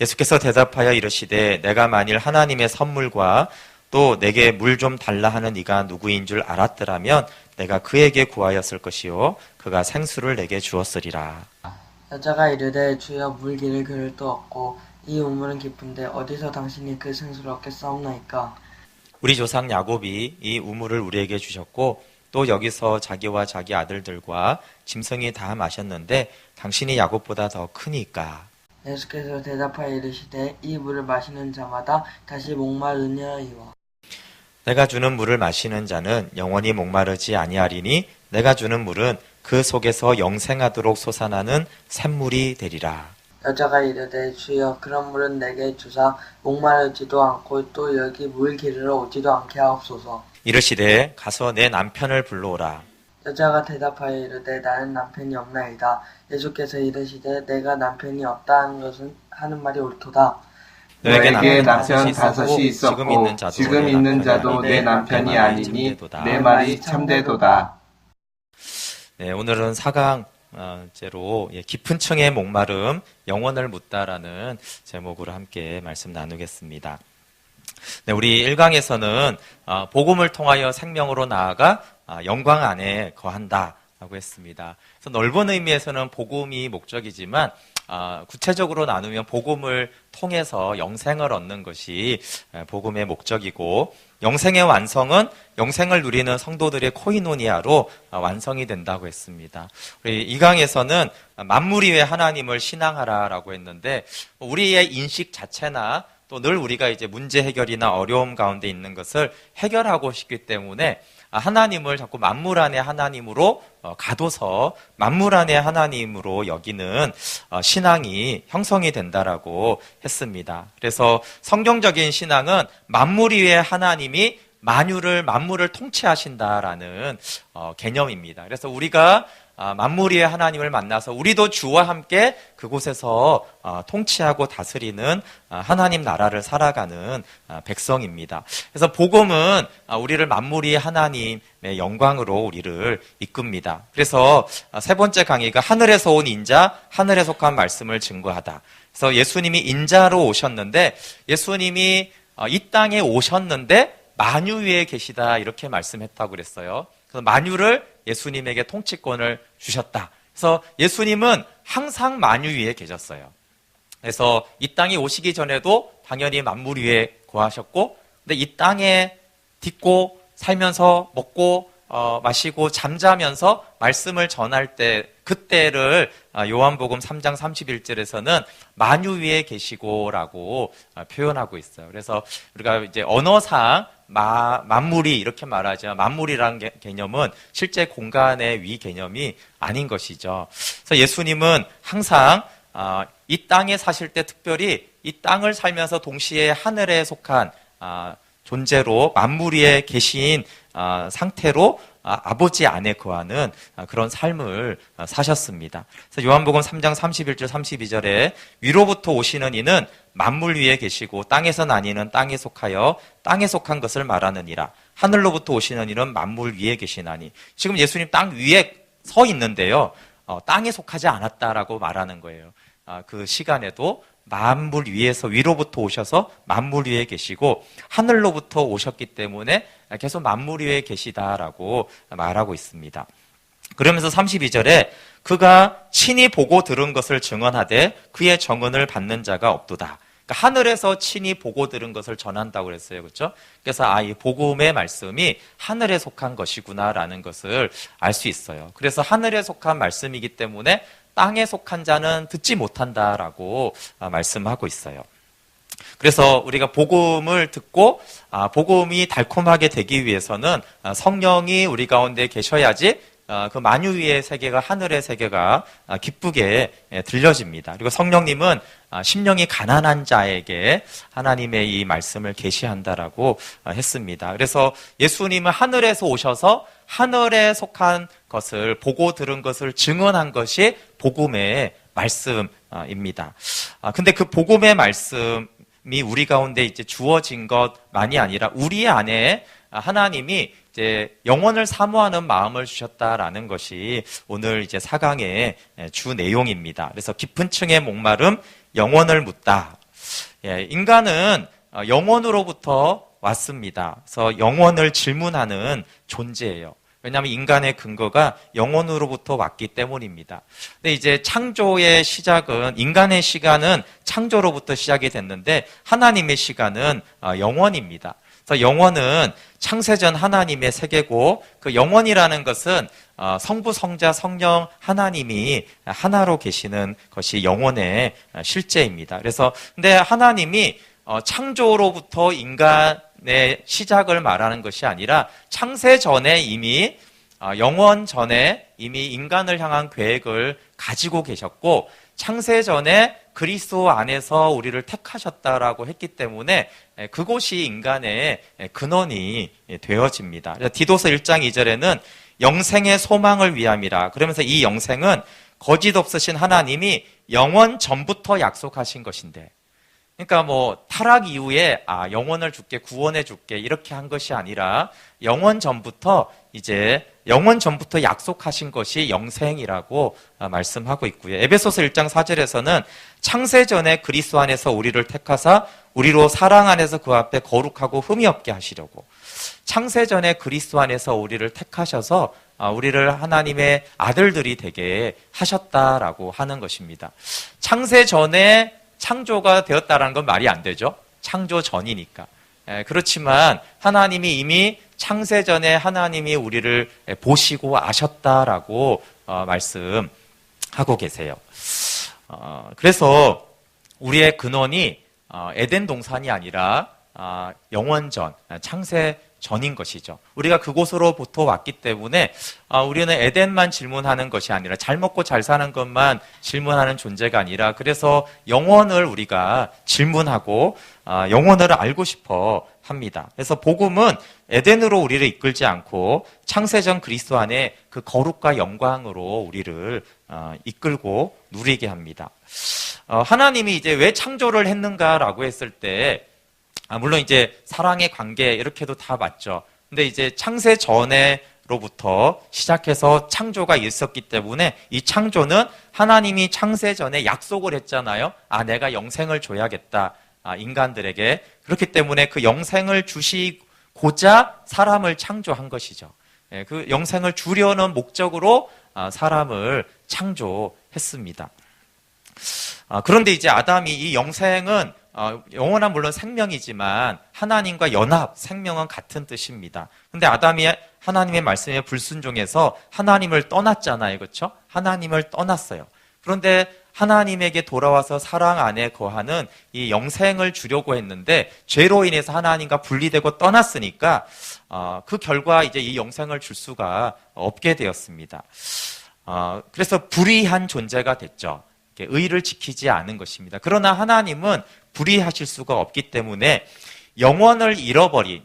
예수께서 대답하여 이르시되 내가 만일 하나님의 선물과 또 내게 물 좀 달라 하는 이가 누구인 줄 알았더라면 내가 그에게 구하였을 것이요 그가 생수를 내게 주었으리라. 여자가 이르되 주여 물 기를 그릇도 없고 이 우물은 깊은데 어디서 당신이 그 생수를 얻겠사옵나이까. 우리 조상 야곱이 이 우물을 우리에게 주셨고 또 여기서 자기와 자기 아들들과 짐승이 다 마셨는데 당신이 야곱보다 더 크니까. 예수께서 대답하여 이르시되 이 물을 마시는 자마다 다시 목마르냐이와. 내가 주는 물을 마시는 자는 영원히 목마르지 아니하리니 내가 주는 물은 그 속에서 영생하도록 솟아나는 샘물이 되리라. 여자가 이르되 주여 그런 물은 내게 주사 목마르지도 않고 또 여기 물 기르러 오지도 않게 하옵소서. 이르시되 가서 내 남편을 불러오라. 여자가 대답하여 이르되 나는 남편이 없나이다. 예수께서 이르시되 내가 남편이 없다 하는 말이 옳도다. 너에게 남편 다섯이 있었고 지금 있는 자도 내 남편이 아니니 내 말이 참되도다. 네, 오늘은 4강째로 깊은 층의 목마름, 영원을 묻다라는 제목으로 함께 말씀 나누겠습니다. 네, 우리 1강에서는 복음을 통하여 생명으로 나아가 영광 안에 거한다 라고 했습니다. 그래서 넓은 의미에서는 복음이 목적이지만 구체적으로 나누면 복음을 통해서 영생을 얻는 것이 복음의 목적이고 영생의 완성은 영생을 누리는 성도들의 코이노니아로 완성이 된다고 했습니다. 우리 2강에서는 만물 위에 하나님을 신앙하라라고 했는데 우리의 인식 자체나 또 늘 우리가 이제 문제 해결이나 어려움 가운데 있는 것을 해결하고 싶기 때문에 하나님을 자꾸 만물 안에 하나님으로 가둬서 만물 안에 하나님으로 여기는 신앙이 형성이 된다라고 했습니다. 그래서 성경적인 신앙은 만물 위에 하나님이 만물을 통치하신다라는 개념입니다. 그래서 우리가 만물 위에 하나님을 만나서 우리도 주와 함께 그곳에서 통치하고 다스리는 하나님 나라를 살아가는 백성입니다. 그래서 복음은 우리를 만물 위에 하나님의 영광으로 우리를 이끕니다. 그래서 세 번째 강의가 하늘에서 온 인자, 하늘에 속한 말씀을 증거하다. 그래서 예수님이 인자로 오셨는데 예수님이 이 땅에 오셨는데 만유 위에 계시다 이렇게 말씀했다고 그랬어요. 그래서 만유를 예수님에게 통치권을 주셨다. 그래서 예수님은 항상 만유 위에 계셨어요. 그래서 이 땅에 오시기 전에도 당연히 만물 위에 거하셨고, 근데 이 땅에 딛고 살면서 먹고 마시고 잠자면서 말씀을 전할 때 그때를 요한복음 3장 31절에서는 만유 위에 계시고라고 표현하고 있어요. 그래서 우리가 이제 언어상 만물이 이렇게 말하지만 만물이라는 개념은 실제 공간의 위 개념이 아닌 것이죠. 그래서 예수님은 항상 이 땅에 사실 때 특별히 이 땅을 살면서 동시에 하늘에 속한 존재로 만물 위에 계신 상태로 아버지 안에 거하는 그런 삶을 사셨습니다. 그래서 요한복음 3장 31절 32절에 위로부터 오시는 이는 만물 위에 계시고 땅에서 난 이는 땅에 속하여 땅에 속한 것을 말하느니라. 하늘로부터 오시는 이는 만물 위에 계시나니. 지금 예수님 땅 위에 서 있는데요. 땅에 속하지 않았다라고 말하는 거예요. 그 시간에도 만물 위에서 위로부터 오셔서 만물 위에 계시고 하늘로부터 오셨기 때문에 계속 만물 위에 계시다라고 말하고 있습니다. 그러면서 32절에 그가 친히 보고 들은 것을 증언하되 그의 정언을 받는 자가 없도다. 그러니까 하늘에서 친히 보고 들은 것을 전한다고 그랬어요. 그렇죠? 그래서 이 복음의 말씀이 하늘에 속한 것이구나라는 것을 알 수 있어요. 그래서 하늘에 속한 말씀이기 때문에 땅에 속한 자는 듣지 못한다라고 말씀하고 있어요. 그래서 우리가 복음을 듣고 복음이 달콤하게 되기 위해서는 성령이 우리 가운데 계셔야지 그 만유 위의 세계가 하늘의 세계가 기쁘게 들려집니다. 그리고 성령님은 심령이 가난한 자에게 하나님의 이 말씀을 계시한다라고 했습니다. 그래서 예수님은 하늘에서 오셔서 하늘에 속한 것을 보고 들은 것을 증언한 것이 복음의 말씀입니다. 근데 그 복음의 말씀이 우리 가운데 이제 주어진 것만이 아니라 우리 안에 하나님이 이제 영원을 사모하는 마음을 주셨다라는 것이 오늘 이제 4강의 주 내용입니다. 그래서 깊은 층의 목마름, 영원을 묻다. 인간은 영원으로부터 왔습니다. 그래서 영원을 질문하는 존재예요. 왜냐하면 인간의 근거가 영원으로부터 왔기 때문입니다. 근데 이제 창조의 시작은, 인간의 시간은 창조로부터 시작이 됐는데 하나님의 시간은 영원입니다. 그래서 영원은 창세전 하나님의 세계고, 그 영원이라는 것은 성부, 성자, 성령 하나님이 하나로 계시는 것이 영원의 실제입니다. 그래서 근데 하나님이 창조로부터 인간의 시작을 말하는 것이 아니라 창세 전에 이미 영원 전에 이미 인간을 향한 계획을 가지고 계셨고, 창세 전에 그리스도 안에서 우리를 택하셨다라고 했기 때문에 그곳이 인간의 근원이 되어집니다. 디도서 1장 2절에는 영생의 소망을 위함이라, 그러면서 이 영생은 거짓 없으신 하나님이 영원 전부터 약속하신 것인데, 그러니까 뭐 타락 이후에 영원을 줄게, 구원해 줄게 이렇게 한 것이 아니라 영원 전부터 약속하신 것이 영생이라고 말씀하고 있고요. 에베소서 1장 4절에서는 창세전에 그리스도 안에서 우리를 택하사 우리로 사랑 안에서 그 앞에 거룩하고 흠이 없게 하시려고, 창세전에 그리스도 안에서 우리를 택하셔서 우리를 하나님의 아들들이 되게 하셨다라고 하는 것입니다. 창세전에 창조가 되었다라는 건 말이 안 되죠. 창조 전이니까. 그렇지만 하나님이 이미 창세전에 하나님이 우리를 보시고 아셨다라고 말씀하고 계세요. 그래서 우리의 근원이 에덴 동산이 아니라 영원전, 창세 전인 것이죠. 우리가 그곳으로부터 왔기 때문에 우리는 에덴만 질문하는 것이 아니라, 잘 먹고 잘 사는 것만 질문하는 존재가 아니라, 그래서 영원을 우리가 질문하고 영원을 알고 싶어 합니다. 그래서 복음은 에덴으로 우리를 이끌지 않고 창세전 그리스도 안에 그 거룩과 영광으로 우리를 이끌고 누리게 합니다. 하나님이 이제 왜 창조를 했는가라고 했을 때, 물론 이제 사랑의 관계 이렇게도 다 맞죠. 근데 이제 창세 전에로부터 시작해서 창조가 있었기 때문에 이 창조는 하나님이 창세 전에 약속을 했잖아요. 내가 영생을 줘야겠다, 인간들에게. 그렇기 때문에 그 영생을 주시고자 사람을 창조한 것이죠. 그 영생을 주려는 목적으로 사람을 창조했습니다. 그런데 이제 아담이 이 영생은 영원한 물론 생명이지만 하나님과 연합, 생명은 같은 뜻입니다. 근데 아담이 하나님의 말씀에 불순종해서 하나님을 떠났잖아요. 그렇죠? 하나님을 떠났어요. 그런데 하나님에게 돌아와서 사랑 안에 거하는 이 영생을 주려고 했는데, 죄로 인해서 하나님과 분리되고 떠났으니까 그 결과 이제 이 영생을 줄 수가 없게 되었습니다. 그래서 불의한 존재가 됐죠. 의를 지키지 않은 것입니다. 그러나 하나님은 불의하실 수가 없기 때문에 영원을 잃어버린,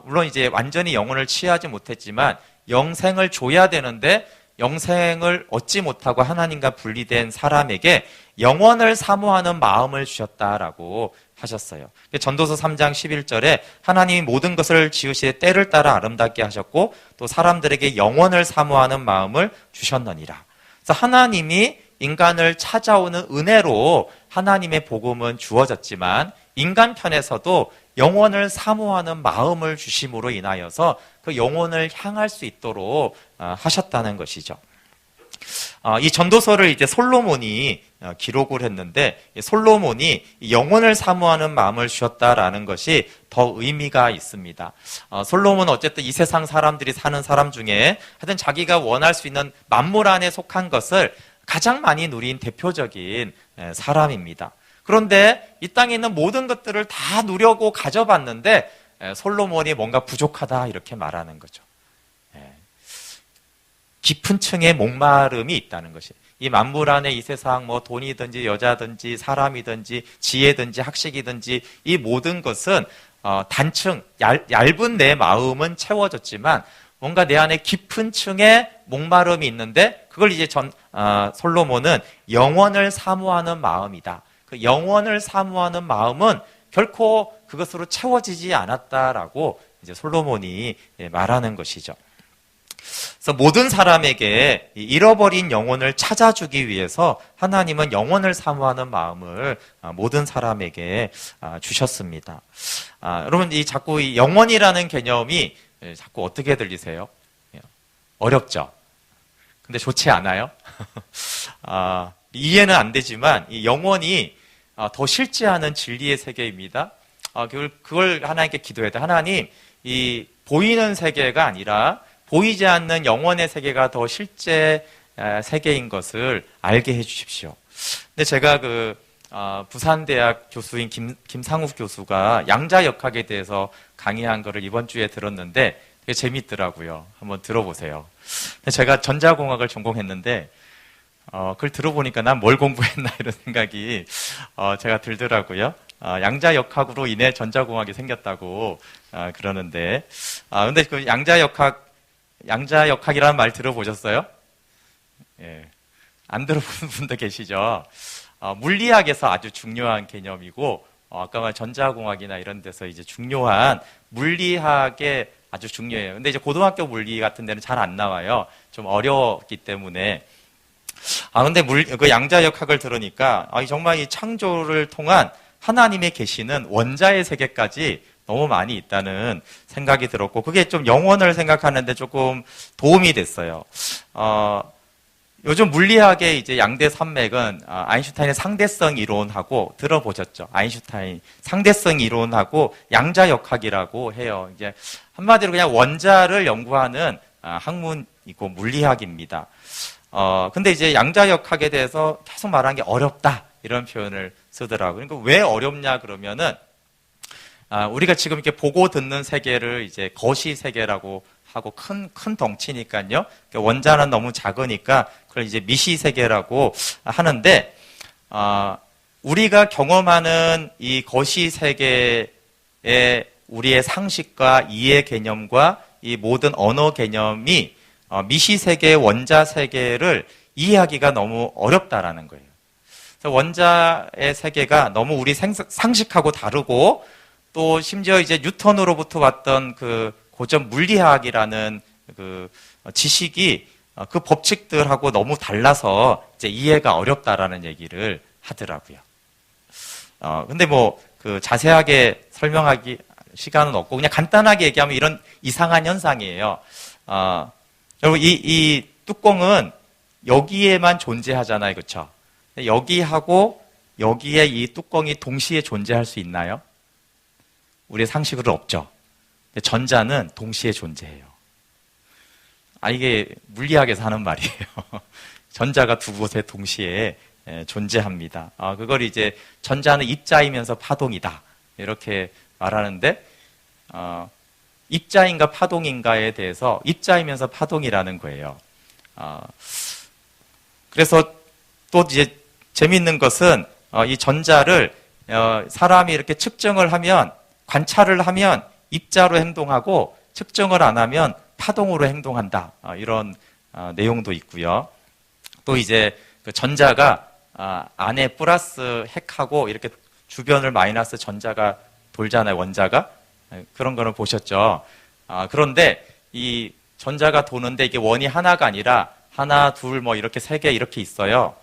물론 이제 완전히 영원을 취하지 못했지만 영생을 줘야 되는데 영생을 얻지 못하고 하나님과 분리된 사람에게 영원을 사모하는 마음을 주셨다라고 하셨어요. 전도서 3장 11절에 하나님이 모든 것을 지으시되 때를 따라 아름답게 하셨고 또 사람들에게 영원을 사모하는 마음을 주셨느니라. 그래서 하나님이 인간을 찾아오는 은혜로 하나님의 복음은 주어졌지만, 인간 편에서도 영원을 사모하는 마음을 주심으로 인하여서 그 영원을 향할 수 있도록 하셨다는 것이죠. 이 전도서를 이제 솔로몬이 기록을 했는데, 솔로몬이 영원을 사모하는 마음을 주셨다라는 것이 더 의미가 있습니다. 솔로몬은 어쨌든 이 세상 사람들이 사는 사람 중에 하여튼 자기가 원할 수 있는 만물 안에 속한 것을 가장 많이 누린 대표적인 사람입니다. 그런데 이 땅에 있는 모든 것들을 다 누려고 가져봤는데 솔로몬이 뭔가 부족하다 이렇게 말하는 거죠. 깊은 층의 목마름이 있다는 것이, 이 만물 안에 이 세상 뭐 돈이든지 여자든지 사람이든지 지혜든지 학식이든지 이 모든 것은 단층, 얇은 내 마음은 채워졌지만 뭔가 내 안에 깊은 층의 목마름이 있는데, 그걸 이제 솔로몬은 영원을 사모하는 마음이다. 그 영원을 사모하는 마음은 결코 그것으로 채워지지 않았다라고 이제 솔로몬이 말하는 것이죠. 그래서 모든 사람에게 잃어버린 영혼을 찾아주기 위해서 하나님은 영혼을 사모하는 마음을 모든 사람에게 주셨습니다. 여러분, 자꾸 이 영혼이라는 개념이 자꾸 어떻게 들리세요? 어렵죠? 근데 좋지 않아요? 이해는 안 되지만 이 영혼이 더 실제하는 진리의 세계입니다. 그걸 하나님께 기도해야 돼. 하나님, 이 보이는 세계가 아니라 보이지 않는 영혼의 세계가 더 실제 세계인 것을 알게 해주십시오. 근데 제가 부산대학 교수인 김상욱 교수가 양자역학에 대해서 강의한 거를 이번 주에 들었는데 되게 재밌더라고요. 한번 들어보세요. 제가 전자공학을 전공했는데 그걸 들어보니까 난 뭘 공부했나 이런 생각이 제가 들더라고요. 양자역학으로 인해 전자공학이 생겼다고 그러는데 근데 그 양자역학이라는 말 들어보셨어요? 예. 안 들어본 분도 계시죠? 물리학에서 아주 중요한 개념이고 아까 말 전자공학이나 이런 데서 이제 중요한 물리학에 아주 중요해요. 근데 이제 고등학교 물리 같은 데는 잘 안 나와요. 좀 어려웠기 때문에. 근데 그 양자역학을 들으니까 정말 이 창조를 통한 하나님의 계시는 원자의 세계까지 너무 많이 있다는 생각이 들었고, 그게 좀 영혼을 생각하는데 조금 도움이 됐어요. 요즘 물리학의 이제 양대 산맥은 아인슈타인의 상대성 이론하고 들어보셨죠? 아인슈타인 상대성 이론하고 양자역학이라고 해요. 이제 한마디로 그냥 원자를 연구하는 학문이고 물리학입니다. 근데 이제 양자역학에 대해서 계속 말한 게 어렵다 이런 표현을 쓰더라고요. 그러니까 왜 어렵냐 그러면은 우리가 지금 이렇게 보고 듣는 세계를 이제 거시 세계라고 하고 큰 덩치니까요. 그러니까 원자는 너무 작으니까 그걸 이제 미시 세계라고 하는데 우리가 경험하는 이 거시 세계의 우리의 상식과 이해 개념과 이 모든 언어 개념이 미시 세계의 원자 세계를 이해하기가 너무 어렵다라는 거예요. 그래서 원자의 세계가 너무 우리 상식하고 다르고 또 심지어 이제 뉴턴으로부터 왔던 그 고전 물리학이라는 그 지식이 그 법칙들하고 너무 달라서 이제 이해가 어렵다라는 얘기를 하더라고요. 근데 그 자세하게 설명하기 시간은 없고 그냥 간단하게 얘기하면 이런 이상한 현상이에요. 여러분 이 뚜껑은 여기에만 존재하잖아요, 그렇죠? 여기하고 여기에 이 뚜껑이 동시에 존재할 수 있나요? 우리의 상식으로 없죠. 전자는 동시에 존재해요. 이게 물리학에서 하는 말이에요. 전자가 두 곳에 동시에 존재합니다. 그걸 이제 전자는 입자이면서 파동이다 이렇게 말하는데 입자인가 파동인가에 대해서 입자이면서 파동이라는 거예요. 그래서 또 이제 재미있는 것은 이 전자를 사람이 이렇게 측정을 하면 관찰을 하면 입자로 행동하고 측정을 안 하면 파동으로 행동한다. 이런 내용도 있고요. 또 이제 그 전자가 안에 플러스 핵하고 이렇게 주변을 마이너스 전자가 돌잖아요. 원자가. 그런 거는 보셨죠. 그런데 이 전자가 도는데 이게 원이 하나가 아니라 하나, 둘, 이렇게 세 개 이렇게 있어요.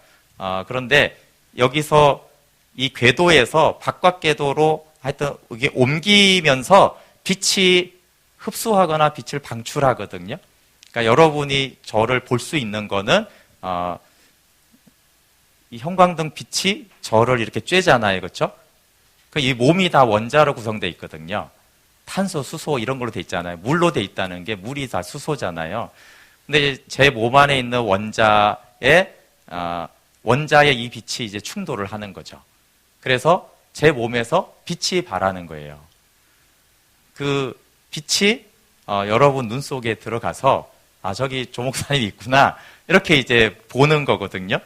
그런데 여기서 이 궤도에서 바깥 궤도로 하여튼 이게 옮기면서 빛이 흡수하거나 빛을 방출하거든요. 그러니까 여러분이 저를 볼 수 있는 거는 이 형광등 빛이 저를 이렇게 쬐잖아요, 그렇죠? 이 몸이 다 원자로 구성되어 있거든요. 탄소, 수소 이런 걸로 돼 있잖아요. 물로 돼 있다는 게 물이 다 수소잖아요. 근데 제 몸 안에 있는 원자의 이 빛이 이제 충돌을 하는 거죠. 그래서 제 몸에서 빛이 발하는 거예요. 그 빛이 여러분 눈 속에 들어가서 저기 조 목사님이 있구나 이렇게 이제 보는 거거든요.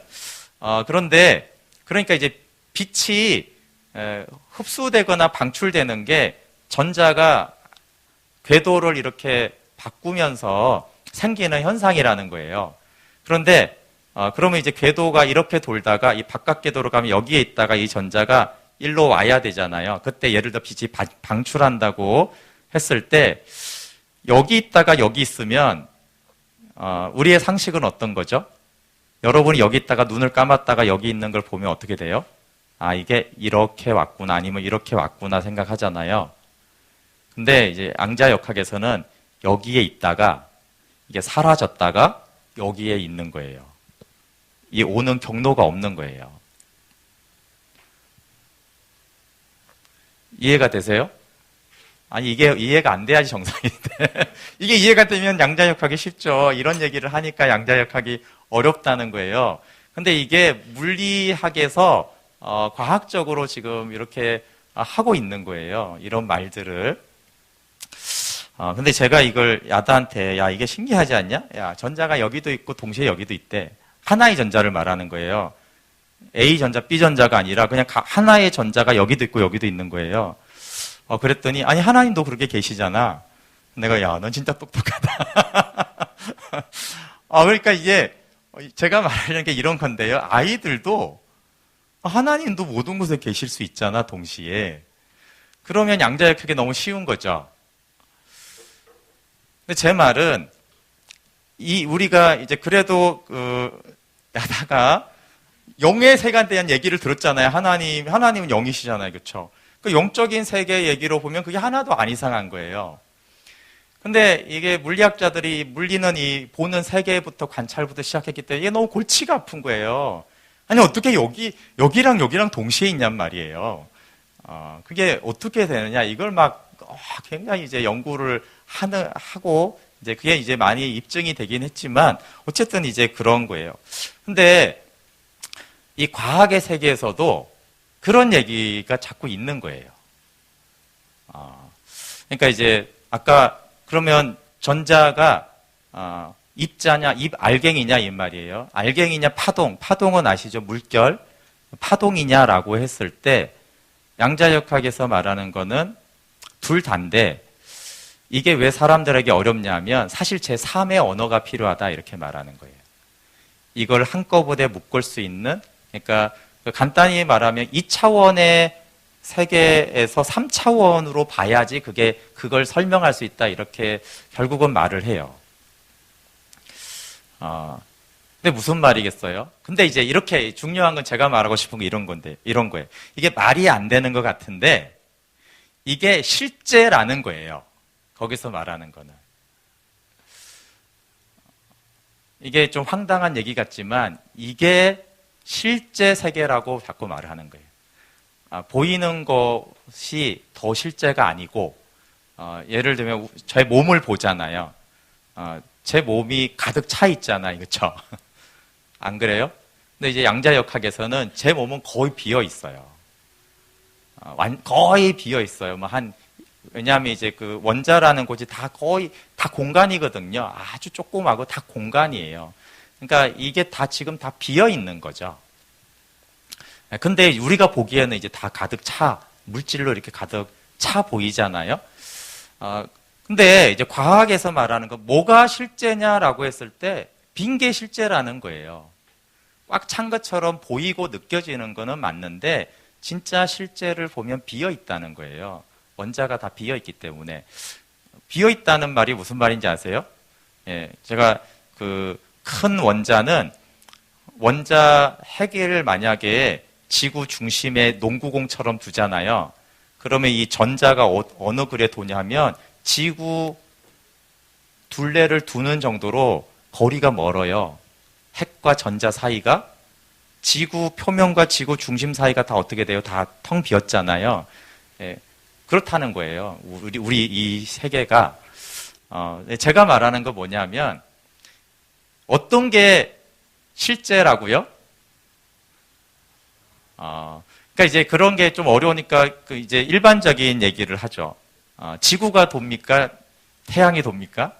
그런데 그러니까 이제 빛이 흡수되거나 방출되는 게 전자가 궤도를 이렇게 바꾸면서 생기는 현상이라는 거예요. 그런데 그러면 이제 궤도가 이렇게 돌다가 이 바깥 궤도로 가면 여기에 있다가 이 전자가 일로 와야 되잖아요. 그때 예를 들어 빛이 방출한다고 했을 때 여기 있다가 여기 있으면 우리의 상식은 어떤 거죠? 여러분이 여기 있다가 눈을 감았다가 여기 있는 걸 보면 어떻게 돼요? 아, 이게 이렇게 왔구나, 아니면 이렇게 왔구나 생각하잖아요. 근데 이제 양자역학에서는 여기에 있다가 이게 사라졌다가 여기에 있는 거예요. 이 오는 경로가 없는 거예요. 이해가 되세요? 아니, 이게 이해가 안 돼야지 정상인데. 이게 이해가 되면 양자역학이 쉽죠. 이런 얘기를 하니까 양자역학이 어렵다는 거예요. 근데 이게 물리학에서 과학적으로 지금 이렇게 하고 있는 거예요. 이런 말들을. 근데 제가 이걸 야다한테, 야, 이게 신기하지 않냐? 야, 전자가 여기도 있고 동시에 여기도 있대. 하나의 전자를 말하는 거예요. A전자, B전자가 아니라 그냥 하나의 전자가 여기도 있고 여기도 있는 거예요. 그랬더니, 아니, 하나님도 그렇게 계시잖아. 내가, 야, 넌 진짜 똑똑하다. 그러니까 이게, 제가 말하려는 게 이런 건데요. 아이들도 하나님도 모든 곳에 계실 수 있잖아, 동시에. 그러면 양자역학이 너무 쉬운 거죠. 근데 제 말은, 우리가 이제 그래도, 야다가 영의 세계에 대한 얘기를 들었잖아요. 하나님은 영이시잖아요. 그렇죠? 그 영적인 세계 얘기로 보면 그게 하나도 안 이상한 거예요. 근데 이게 물리학자들이 물리는 이 보는 세계부터 관찰부터 시작했기 때문에 이게 너무 골치가 아픈 거예요. 아니, 어떻게 여기랑 여기랑 동시에 있냔 말이에요. 그게 어떻게 되느냐. 이걸 막 굉장히 이제 연구를 하고 이제 그게 이제 많이 입증이 되긴 했지만 어쨌든 이제 그런 거예요. 근데 이 과학의 세계에서도 그런 얘기가 자꾸 있는 거예요. 그러니까 이제 아까 그러면 전자가 입자냐, 알갱이냐 이 말이에요. 알갱이냐, 파동은 아시죠? 물결, 파동이냐라고 했을 때 양자역학에서 말하는 거는 둘 다인데 이게 왜 사람들에게 어렵냐면 사실 제3의 언어가 필요하다 이렇게 말하는 거예요. 이걸 한꺼번에 묶을 수 있는, 그러니까 간단히 말하면 2차원의 세계에서 3차원으로 봐야지 그걸 설명할 수 있다 이렇게 결국은 말을 해요. 근데 무슨 말이겠어요? 근데 이제 이렇게 중요한 건 제가 말하고 싶은 게 이런 거예요. 이게 말이 안 되는 것 같은데 이게 실제라는 거예요. 거기서 말하는 거는. 이게 좀 황당한 얘기 같지만 이게 실제 세계라고 자꾸 말을 하는 거예요. 보이는 것이 더 실제가 아니고 예를 들면 제 몸을 보잖아요. 제 몸이 가득 차 있잖아요. 그렇죠? 안 그래요? 근데 이제 양자역학에서는 제 몸은 거의 비어 있어요. 거의 비어 있어요. 왜냐하면 이제 그 원자라는 곳이 거의 다 공간이거든요. 아주 조그마하고 다 공간이에요. 그러니까 이게 지금 다 비어 있는 거죠. 근데 우리가 보기에는 이제 다 가득 물질로 이렇게 가득 차 보이잖아요. 근데 이제 과학에서 말하는 거 뭐가 실제냐라고 했을 때 빈 게 실제라는 거예요. 꽉 찬 것처럼 보이고 느껴지는 거는 맞는데 진짜 실제를 보면 비어 있다는 거예요. 원자가 다 비어 있기 때문에. 비어 있다는 말이 무슨 말인지 아세요? 예, 제가 큰 원자는 원자 핵을 만약에 지구 중심에 농구공처럼 두잖아요. 그러면 이 전자가 어느 글에 도냐면 지구 둘레를 두는 정도로 거리가 멀어요. 핵과 전자 사이가. 지구 표면과 지구 중심 사이가 다 어떻게 돼요? 다 텅 비었잖아요. 예, 그렇다는 거예요. 우리 이 세계가. 제가 말하는 거 뭐냐면 어떤 게 실제라고요? 그러니까 이제 그런 게 좀 어려우니까 이제 일반적인 얘기를 하죠. 지구가 돕니까? 태양이 돕니까?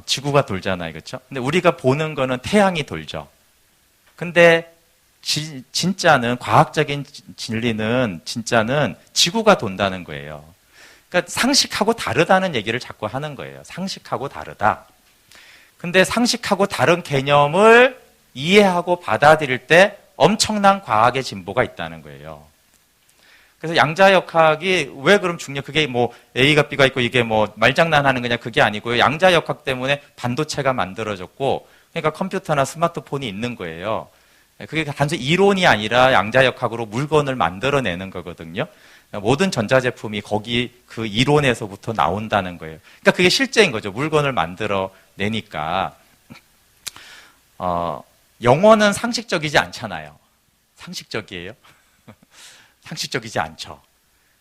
지구가 돌잖아요. 그렇죠? 근데 우리가 보는 거는 태양이 돌죠. 근데 진짜는 과학적인 진리는 진짜는 지구가 돈다는 거예요. 그러니까 상식하고 다르다는 얘기를 자꾸 하는 거예요. 상식하고 다르다. 근데 상식하고 다른 개념을 이해하고 받아들일 때 엄청난 과학의 진보가 있다는 거예요. 그래서 양자역학이 왜 그럼 그게 뭐 A가 B가 있고 이게 뭐 말장난하는 거냐 그게 아니고요. 양자역학 때문에 반도체가 만들어졌고 그러니까 컴퓨터나 스마트폰이 있는 거예요. 그게 단순히 이론이 아니라 양자역학으로 물건을 만들어내는 거거든요. 모든 전자제품이 거기 그 이론에서부터 나온다는 거예요. 그러니까 그게 실제인 거죠. 물건을 만들어내니까. 영어는 상식적이지 않잖아요. 상식적이에요? 상식적이지 않죠.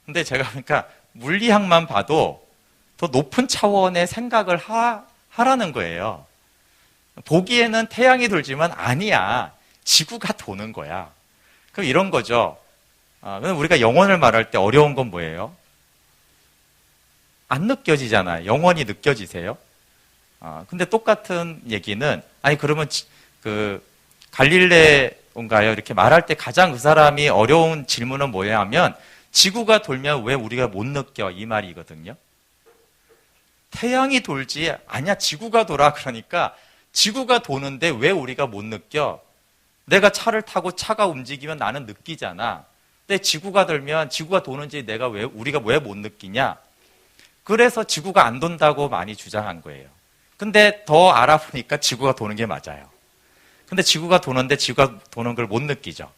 근데 제가 그러니까 물리학만 봐도 더 높은 차원의 생각을 하라는 거예요. 보기에는 태양이 돌지만 아니야. 지구가 도는 거야. 그럼 이런 거죠. 그럼 우리가 영원을 말할 때 어려운 건 뭐예요? 안 느껴지잖아요. 영원히 느껴지세요? 근데 똑같은 얘기는, 아니, 그러면 갈릴레온가요? 이렇게 말할 때 가장 그 사람이 어려운 질문은 뭐냐 하면, 지구가 돌면 왜 우리가 못 느껴? 이 말이거든요. 태양이 돌지, 아니야, 지구가 돌아. 그러니까, 지구가 도는데 왜 우리가 못 느껴? 내가 차를 타고 차가 움직이면 나는 느끼잖아. 근데 지구가 돌면 지구가 도는지 우리가 왜 못 느끼냐? 그래서 지구가 안 돈다고 많이 주장한 거예요. 근데 더 알아보니까 지구가 도는 게 맞아요. 근데 지구가 도는데 지구가 도는 걸 못 느끼죠.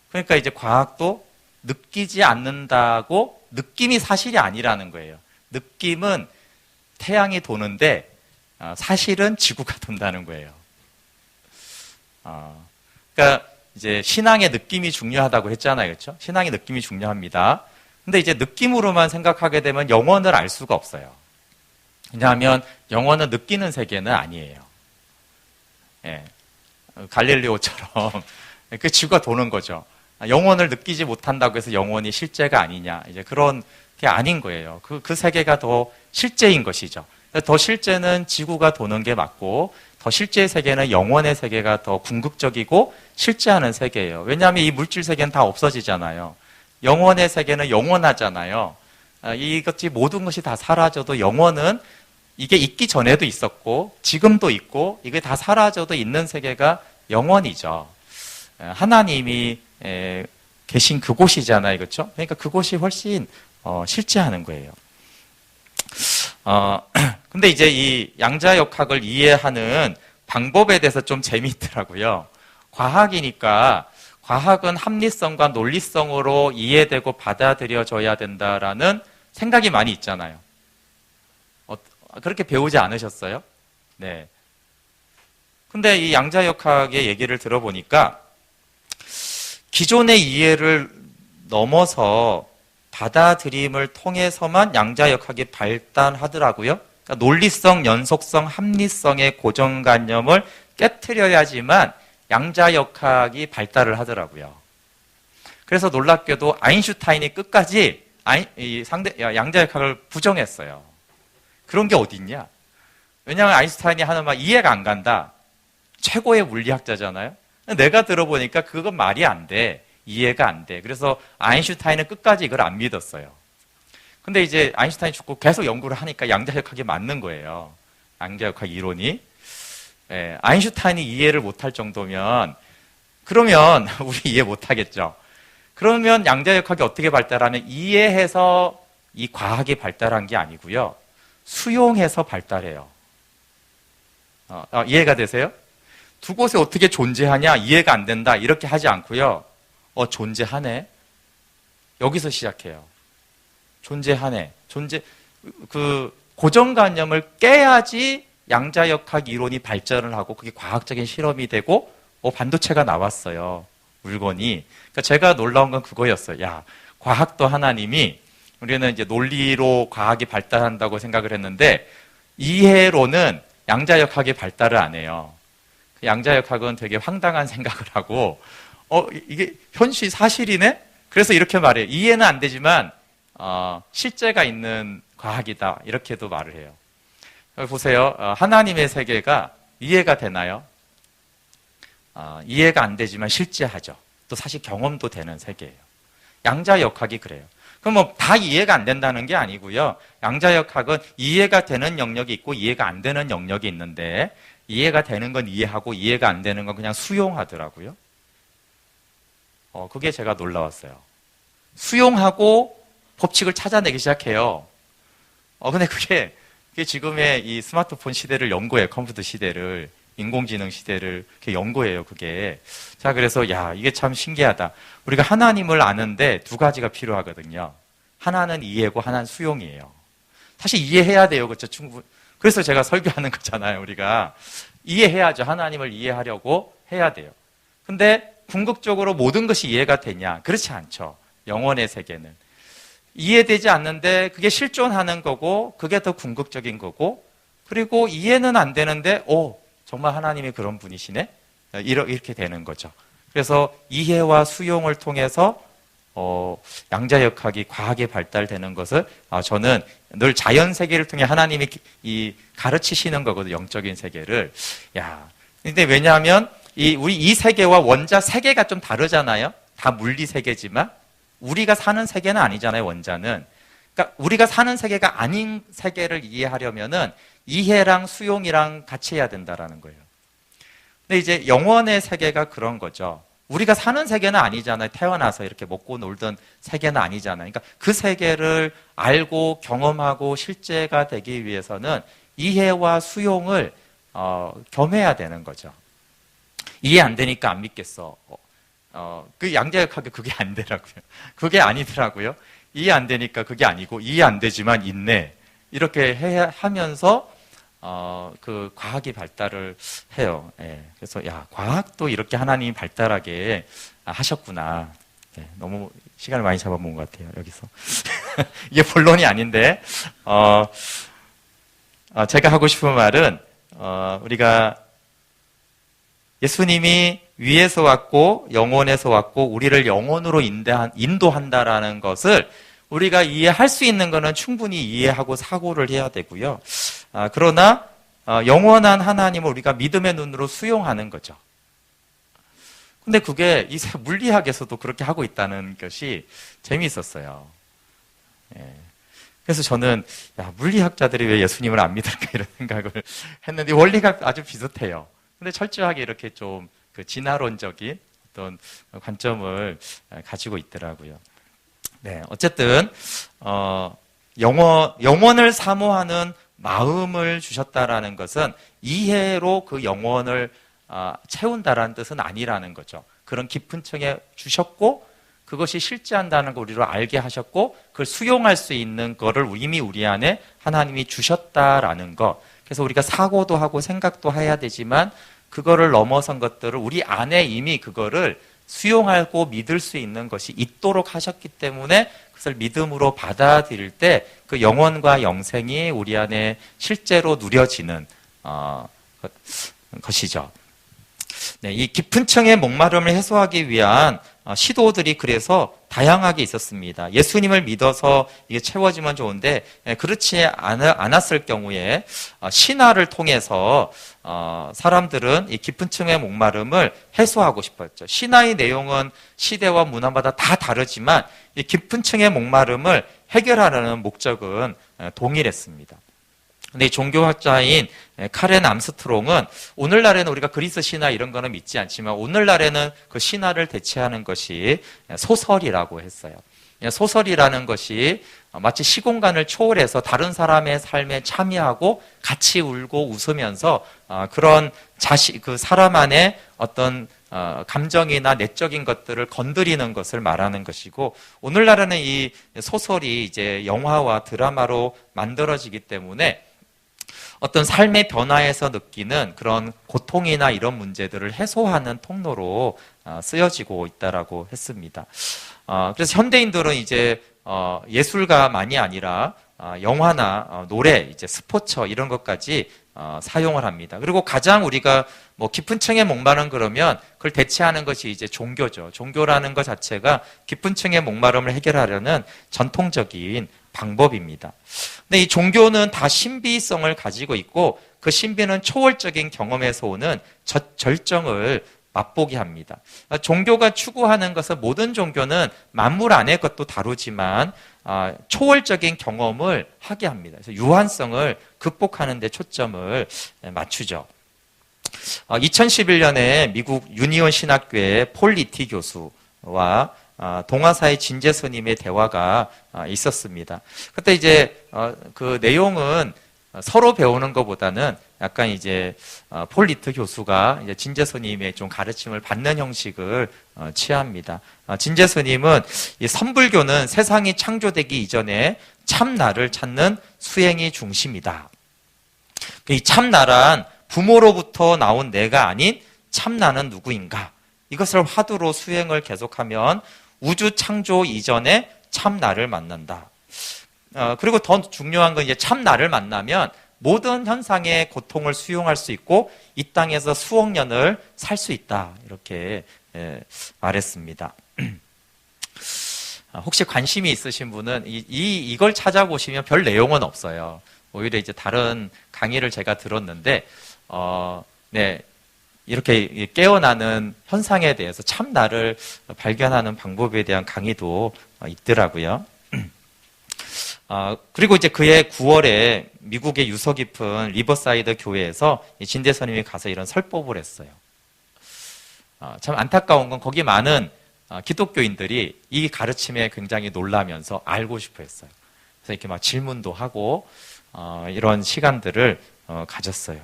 그러니까 이제 과학도 느끼지 않는다고 느낌이 사실이 아니라는 거예요. 느낌은 태양이 도는데 사실은 지구가 돈다는 거예요. 그러니까 이제 신앙의 느낌이 중요하다고 했잖아요. 그렇죠? 신앙의 느낌이 중요합니다. 근데 이제 느낌으로만 생각하게 되면 영원을 알 수가 없어요. 왜냐하면 영원은 느끼는 세계는 아니에요. 예. 갈릴레오처럼 그 지구가 도는 거죠. 영원을 느끼지 못한다고 해서 영원이 실제가 아니냐. 이제 그런 게 아닌 거예요. 그 세계가 더 실제인 것이죠. 더 실제는 지구가 도는 게 맞고 더 실제의 세계는 영원의 세계가 더 궁극적이고 실제하는 세계예요. 왜냐하면 이 물질 세계는 다 없어지잖아요. 영원의 세계는 영원하잖아요. 이것이 모든 것이 다 사라져도 영원은 이게 있기 전에도 있었고 지금도 있고 이게 다 사라져도 있는 세계가 영원이죠. 하나님이 계신 그곳이잖아요. 그렇죠? 그러니까 그곳이 훨씬 실제하는 거예요. 근데 이제 이 양자역학을 이해하는 방법에 대해서 좀 재미있더라고요. 과학이니까 과학은 합리성과 논리성으로 이해되고 받아들여져야 된다라는 생각이 많이 있잖아요. 그렇게 배우지 않으셨어요? 네. 근데 이 양자역학의 얘기를 들어보니까 기존의 이해를 넘어서 받아들임을 통해서만 양자역학이 발달하더라고요. 그러니까 논리성, 연속성, 합리성의 고정관념을 깨트려야지만 양자역학이 발달을 하더라고요. 그래서 놀랍게도 아인슈타인이 끝까지 양자역학을 부정했어요. 그런 게 어딨냐? 왜냐하면 아인슈타인이 하는 말 이해가 안 간다. 최고의 물리학자잖아요. 내가 들어보니까 그건 말이 안 돼. 이해가 안 돼. 그래서 아인슈타인은 끝까지 이걸 안 믿었어요. 근데 이제 아인슈타인이 죽고 계속 연구를 하니까 양자역학이 맞는 거예요. 양자역학 이론이. 예, 아인슈타인이 이해를 못할 정도면 그러면 우리 이해 못하겠죠. 그러면 양자역학이 어떻게 발달하면 이해해서 이 과학이 발달한 게 아니고요. 수용해서 발달해요. 이해가 되세요? 두 곳에 어떻게 존재하냐? 이해가 안 된다. 이렇게 하지 않고요. 존재하네. 여기서 시작해요. 존재하네. 고정관념을 깨야지 양자역학 이론이 발전을 하고 그게 과학적인 실험이 되고 반도체가 나왔어요. 물건이. 그러니까 제가 놀라운 건 그거였어요. 야, 과학도 하나님이 우리는 이제 논리로 과학이 발달한다고 생각을 했는데 이해로는 양자역학이 발달을 안 해요. 양자역학은 되게 황당한 생각을 하고 이게 현실 사실이네? 그래서 이렇게 말해요. 이해는 안 되지만 실제가 있는 과학이다. 이렇게도 말을 해요. 보세요. 하나님의 세계가 이해가 되나요? 이해가 안 되지만 실제하죠. 또 사실 경험도 되는 세계예요. 양자역학이 그래요. 그럼 뭐 다 이해가 안 된다는 게 아니고요. 양자역학은 이해가 되는 영역이 있고 이해가 안 되는 영역이 있는데 이해가 되는 건 이해하고 이해가 안 되는 건 그냥 수용하더라고요. 그게 제가 놀라웠어요. 수용하고 법칙을 찾아내기 시작해요. 근데 그게 지금의 이 스마트폰 시대를 연구해요. 컴퓨터 시대를, 인공지능 시대를 연구해요, 그게. 자, 그래서, 야, 이게 참 신기하다. 우리가 하나님을 아는데 두 가지가 필요하거든요. 하나는 이해고 하나는 수용이에요. 사실 이해해야 돼요. 그렇죠? 그래서 제가 설교하는 거잖아요, 우리가. 이해해야죠. 하나님을 이해하려고 해야 돼요. 근데 궁극적으로 모든 것이 이해가 되냐? 그렇지 않죠. 영혼의 세계는. 이해되지 않는데 그게 실존하는 거고, 그게 더 궁극적인 거고, 그리고 이해는 안 되는데, 정말 하나님이 그런 분이시네? 이렇게 되는 거죠. 그래서 이해와 수용을 통해서 양자역학이 과학에 발달되는 것을 저는 늘 자연 세계를 통해 하나님이 가르치시는 거거든요. 영적인 세계를. 야, 근데 왜냐하면 우리 이 세계와 원자 세계가 좀 다르잖아요. 다 물리 세계지만 우리가 사는 세계는 아니잖아요. 원자는. 그러니까 우리가 사는 세계가 아닌 세계를 이해하려면은 이해랑 수용이랑 같이 해야 된다라는 거예요. 근데 이제 영혼의 세계가 그런 거죠. 우리가 사는 세계는 아니잖아요. 태어나서 이렇게 먹고 놀던 세계는 아니잖아요. 그러니까 그 세계를 알고 경험하고 실제가 되기 위해서는 이해와 수용을 겸해야 되는 거죠. 이해 안 되니까 안 믿겠어. 그 양자역학에 그게 안 되더라고요. 그게 아니더라고요. 이해 안 되니까 그게 아니고 이해 안 되지만 있네. 이렇게 하면서 그 과학이 발달을 해요. 예. 그래서 과학도 이렇게 하나님이 발달하게 하셨구나. 예. 너무 시간을 많이 잡아먹은 것 같아요. 여기서 이게 본론이 아닌데 제가 하고 싶은 말은 우리가 예수님이 위에서 왔고 영혼에서 왔고 우리를 영혼으로 인도한다라는 것을 우리가 이해할 수 있는 것은 충분히 이해하고 사고를 해야 되고요. 그러나 영원한 하나님을 우리가 믿음의 눈으로 수용하는 거죠. 근데 그게 이 물리학에서도 그렇게 하고 있다는 것이 재미있었어요. 예. 그래서 저는 물리학자들이 왜 예수님을 안 믿을까 이런 생각을 했는데 원리가 아주 비슷해요. 근데 철저하게 이렇게 좀 그 진화론적인 어떤 관점을 가지고 있더라고요. 네, 어쨌든 영혼을 사모하는 마음을 주셨다라는 것은 이해로 그 영혼을 채운다라는 뜻은 아니라는 거죠. 그런 깊은 층에 주셨고 그것이 실제한다는 걸 우리로 알게 하셨고 그걸 수용할 수 있는 거를 이미 우리 안에 하나님이 주셨다라는 것. 그래서 우리가 사고도 하고 생각도 해야 되지만 그거를 넘어선 것들을 우리 안에 이미 그거를 수용하고 믿을 수 있는 것이 있도록 하셨기 때문에 그것을 믿음으로 받아들일 때 그 영혼과 영생이 우리 안에 실제로 누려지는 것이죠. 네, 이 깊은 층의 목마름을 해소하기 위한 시도들이 그래서 다양하게 있었습니다. 예수님을 믿어서 이게 채워지면 좋은데 그렇지 않았을 경우에 신화를 통해서 사람들은 이 깊은 층의 목마름을 해소하고 싶었죠. 신화의 내용은 시대와 문화마다 다 다르지만 이 깊은 층의 목마름을 해결하려는 목적은 동일했습니다. 근데 이 종교학자인 카렌 암스트롱은 오늘날에는 우리가 그리스 신화 이런 거는 믿지 않지만 오늘날에는 그 신화를 대체하는 것이 소설이라고 했어요. 소설이라는 것이 마치 시공간을 초월해서 다른 사람의 삶에 참여하고 같이 울고 웃으면서 그런 그 사람 안에 어떤 감정이나 내적인 것들을 건드리는 것을 말하는 것이고 오늘날에는 이 소설이 이제 영화와 드라마로 만들어지기 때문에 어떤 삶의 변화에서 느끼는 그런 고통이나 이런 문제들을 해소하는 통로로 쓰여지고 있다라고 했습니다. 그래서 현대인들은 이제 예술가만이 아니라 영화나 노래, 이제 스포츠 이런 것까지 사용을 합니다. 그리고 가장 우리가 뭐 깊은 층의 목마름 그러면 그걸 대체하는 것이 이제 종교죠. 종교라는 것 자체가 깊은 층의 목마름을 해결하려는 전통적인 방법입니다. 근데 이 종교는 다 신비성을 가지고 있고 그 신비는 초월적인 경험에서 오는 절정을 맛보게 합니다. 종교가 추구하는 것은 모든 종교는 만물 안의 것도 다루지만 초월적인 경험을 하게 합니다. 그래서 유한성을 극복하는 데 초점을 맞추죠. 2011년에 미국 유니온 신학교의 폴 리티 교수와 동화사의 진제 스님의 대화가 있었습니다. 그때 이제 그 내용은 서로 배우는 것보다는 약간 이제 폴리트 교수가 이제 진제 스님의 좀 가르침을 받는 형식을 취합니다. 진제 스님은 이 선불교는 세상이 창조되기 이전에 참나를 찾는 수행이 중심이다. 이 참나란 부모로부터 나온 내가 아닌 참나는 누구인가? 이것을 화두로 수행을 계속하면 우주 창조 이전에 참나를 만난다. 그리고 더 중요한 건 이제 참나를 만나면 모든 현상의 고통을 수용할 수 있고 이 땅에서 수억 년을 살 수 있다. 이렇게 말했습니다. 혹시 관심이 있으신 분은 이걸 찾아보시면 별 내용은 없어요. 오히려 이제 다른 강의를 제가 들었는데, 네. 이렇게 깨어나는 현상에 대해서 참나를 발견하는 방법에 대한 강의도 있더라고요. 그리고 이제 그해 9월에 미국의 유서 깊은 리버사이드 교회에서 진대 스님이 가서 이런 설법을 했어요. 참 안타까운 건 거기 많은 기독교인들이 이 가르침에 굉장히 놀라면서 알고 싶어 했어요. 그래서 이렇게 막 질문도 하고 이런 시간들을 가졌어요.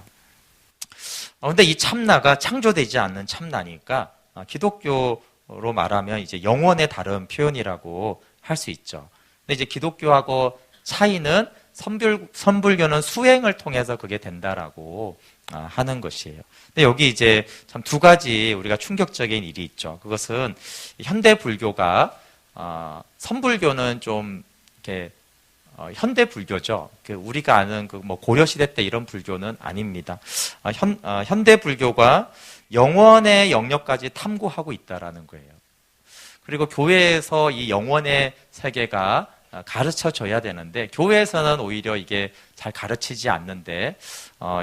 근데 이 참나가 창조되지 않는 참나니까 기독교로 말하면 이제 영원의 다른 표현이라고 할 수 있죠. 근데 이제 기독교하고 차이는 선불교는 수행을 통해서 그게 된다라고 하는 것이에요. 근데 여기 이제 참 두 가지 우리가 충격적인 일이 있죠. 그것은 현대 불교가 선불교는 좀 이렇게 현대 불교죠. 우리가 아는 뭐 고려 시대 때 이런 불교는 아닙니다. 현대 불교가 영원의 영역까지 탐구하고 있다라는 거예요. 그리고 교회에서 이 영원의 세계가 가르쳐져야 되는데 교회에서는 오히려 이게 잘 가르치지 않는데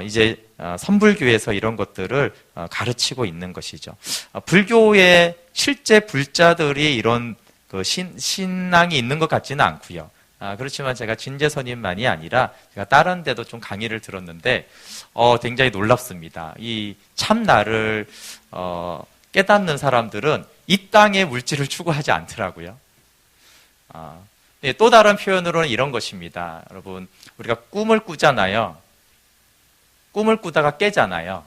이제 선불교에서 이런 것들을 가르치고 있는 것이죠. 불교의 실제 불자들이 이런 신앙이 있는 것 같지는 않고요. 그렇지만 제가 진제 스님만이 아니라 제가 다른 데도 좀 강의를 들었는데 굉장히 놀랍습니다. 이 참나를 깨닫는 사람들은 이 땅의 물질을 추구하지 않더라고요. 또 다른 표현으로는 이런 것입니다. 여러분, 우리가 꿈을 꾸잖아요. 꿈을 꾸다가 깨잖아요.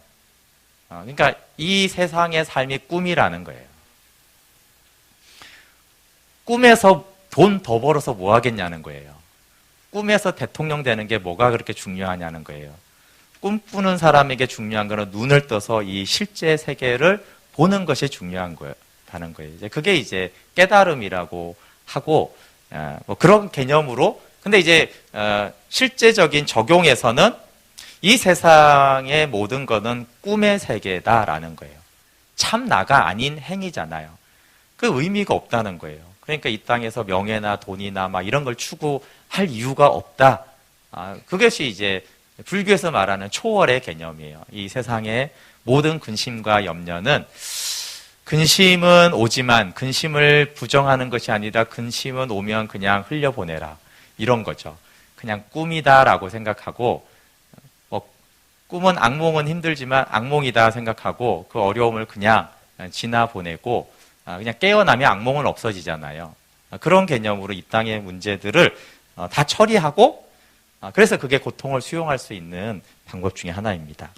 그러니까 이 세상의 삶이 꿈이라는 거예요. 꿈에서 돈 더 벌어서 뭐 하겠냐는 거예요. 꿈에서 대통령 되는 게 뭐가 그렇게 중요하냐는 거예요. 꿈꾸는 사람에게 중요한 거는 눈을 떠서 이 실제 세계를 보는 것이 중요한 거다는 거예요. 그게 이제 깨달음이라고 하고 뭐 그런 개념으로. 근데 이제 실제적인 적용에서는 이 세상의 모든 것은 꿈의 세계다라는 거예요. 참 나가 아닌 행위잖아요. 그 의미가 없다는 거예요. 그러니까 이 땅에서 명예나 돈이나 막 이런 걸 추구할 이유가 없다. 그것이 이제 불교에서 말하는 초월의 개념이에요. 이 세상의 모든 근심과 염려는 근심은 오지만 근심을 부정하는 것이 아니라 근심은 오면 그냥 흘려보내라. 이런 거죠. 그냥 꿈이다라고 생각하고 꿈은 악몽은 힘들지만 악몽이다 생각하고 그 어려움을 그냥 지나보내고 그냥 깨어나면 악몽은 없어지잖아요. 그런 개념으로 이 땅의 문제들을 다 처리하고 그래서 그게 고통을 수용할 수 있는 방법 중에 하나입니다.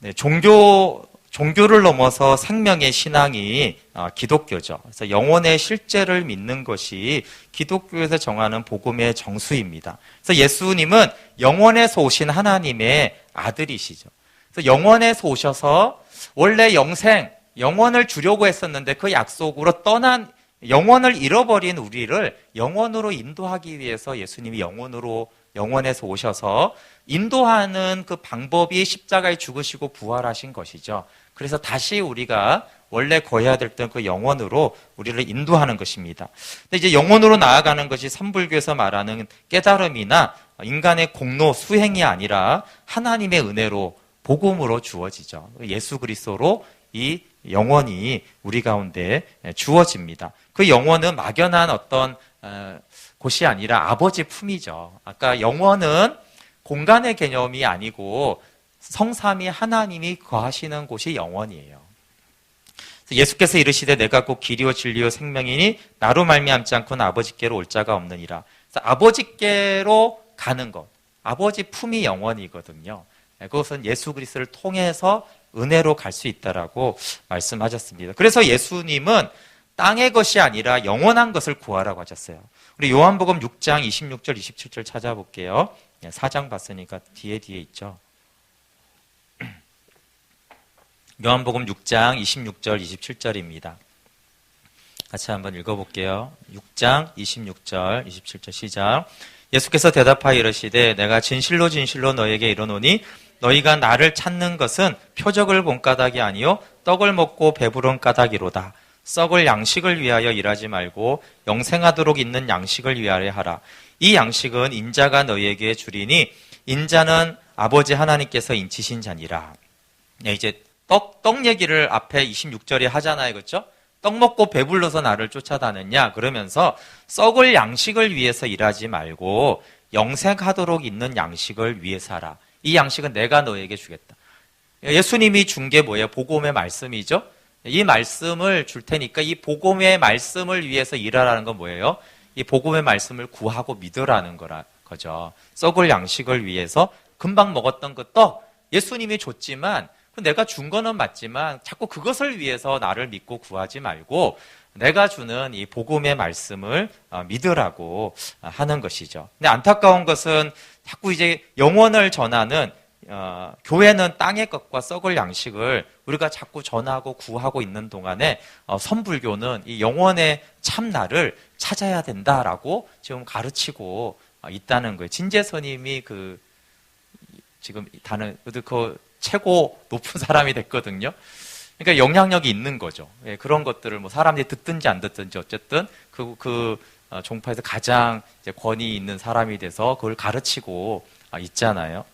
네, 종교를 넘어서 생명의 신앙이 기독교죠. 그래서 영혼의 실제를 믿는 것이 기독교에서 정하는 복음의 정수입니다. 그래서 예수님은 영원에서 오신 하나님의 아들이시죠. 그래서 영원에서 오셔서 원래 영원을 주려고 했었는데 그 약속으로 떠난 영원을 잃어버린 우리를 영원으로 인도하기 위해서 예수님이 영원에서 오셔서 인도하는 그 방법이 십자가에 죽으시고 부활하신 것이죠. 그래서 다시 우리가 원래 거해야 될 그 영원으로 우리를 인도하는 것입니다. 근데 이제 영원으로 나아가는 것이 선불교에서 말하는 깨달음이나 인간의 공로, 수행이 아니라 하나님의 은혜로 복음으로 주어지죠. 예수 그리스도로 이 영원이 우리 가운데 주어집니다. 그 영원은 막연한 어떤 곳이 아니라 아버지 품이죠. 아까 영원은 공간의 개념이 아니고 성삼위 하나님이 거하시는 곳이 영원이에요. 예수께서 이르시되 내가 곧 길이요 진리요 생명이니 나로 말미암지 않고는 아버지께로 올 자가 없느니라. 그래서 아버지께로 가는 것, 아버지 품이 영원이거든요. 그것은 예수 그리스도를 통해서 은혜로 갈 수 있다라고 말씀하셨습니다. 그래서 예수님은 땅의 것이 아니라 영원한 것을 구하라고 하셨어요. 우리 요한복음 6장 26절 27절 찾아볼게요. 4장 봤으니까 뒤에 있죠. 요한복음 6장 26절 27절입니다. 같이 한번 읽어볼게요. 6장 26절 27절 시작. 예수께서 대답하여 이르시되 내가 진실로 진실로 너에게 이르노니 너희가 나를 찾는 것은 표적을 본 까닭이 아니요 떡을 먹고 배부른 까닭이로다. 썩을 양식을 위하여 일하지 말고 영생하도록 있는 양식을 위하여 하라. 이 양식은 인자가 너희에게 주리니 인자는 아버지 하나님께서 인치신 자니라. 이제 떡 얘기를 앞에 26절에 하잖아요. 그렇죠? 떡 먹고 배불러서 나를 쫓아다녔냐? 그러면서 썩을 양식을 위해서 일하지 말고 영생하도록 있는 양식을 위해서 하라. 이 양식은 내가 너에게 주겠다. 예수님이 준 게 뭐예요? 복음의 말씀이죠. 이 말씀을 줄 테니까 이 복음의 말씀을 위해서 일하라는 건 뭐예요? 이 복음의 말씀을 구하고 믿으라는 거죠. 썩을 양식을 위해서 금방 먹었던 그 떡, 예수님이 줬지만 내가 준 거는 맞지만 자꾸 그것을 위해서 나를 믿고 구하지 말고 내가 주는 이 복음의 말씀을 믿으라고 하는 것이죠. 근데 안타까운 것은 자꾸 이제 영원을 전하는 교회는 땅의 것과 썩을 양식을 우리가 자꾸 전하고 구하고 있는 동안에 선불교는 이 영원의 참나를 찾아야 된다라고 지금 가르치고 있다는 거예요. 진재선님이 지금 그 최고 높은 사람이 됐거든요. 그러니까 영향력이 있는 거죠. 예, 그런 것들을 뭐 사람들이 듣든지 안 듣든지 어쨌든 종파에서 가장 이제 권위 있는 사람이 돼서 그걸 가르치고 있잖아요.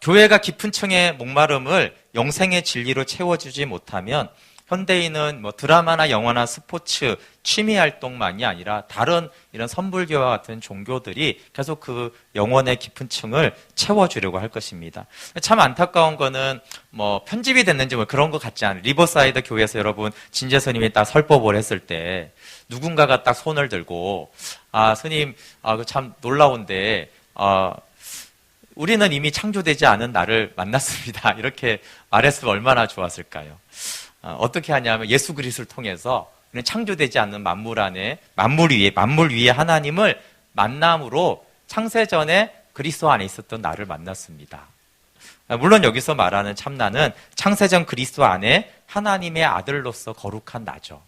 교회가 깊은 층의 목마름을 영생의 진리로 채워주지 못하면 현대인은 뭐 드라마나 영화나 스포츠, 취미 활동만이 아니라 다른 이런 선불교와 같은 종교들이 계속 그 영혼의 깊은 층을 채워주려고 할 것입니다. 참 안타까운 거는 뭐 편집이 됐는지 뭐 그런 것 같지 않아요. 리버사이드 교회에서 여러분 진재스님이 딱 설법을 했을 때 누군가가 딱 손을 들고 스님 참 놀라운데 우리는 이미 창조되지 않은 나를 만났습니다. 이렇게 말했으면 얼마나 좋았을까요? 어떻게 하냐면 예수 그리스도를 통해서 창조되지 않는 만물 안에 만물 위에 하나님을 만남으로 창세전에 그리스도 안에 있었던 나를 만났습니다. 물론 여기서 말하는 참나는 창세전 그리스도 안에 하나님의 아들로서 거룩한 나죠.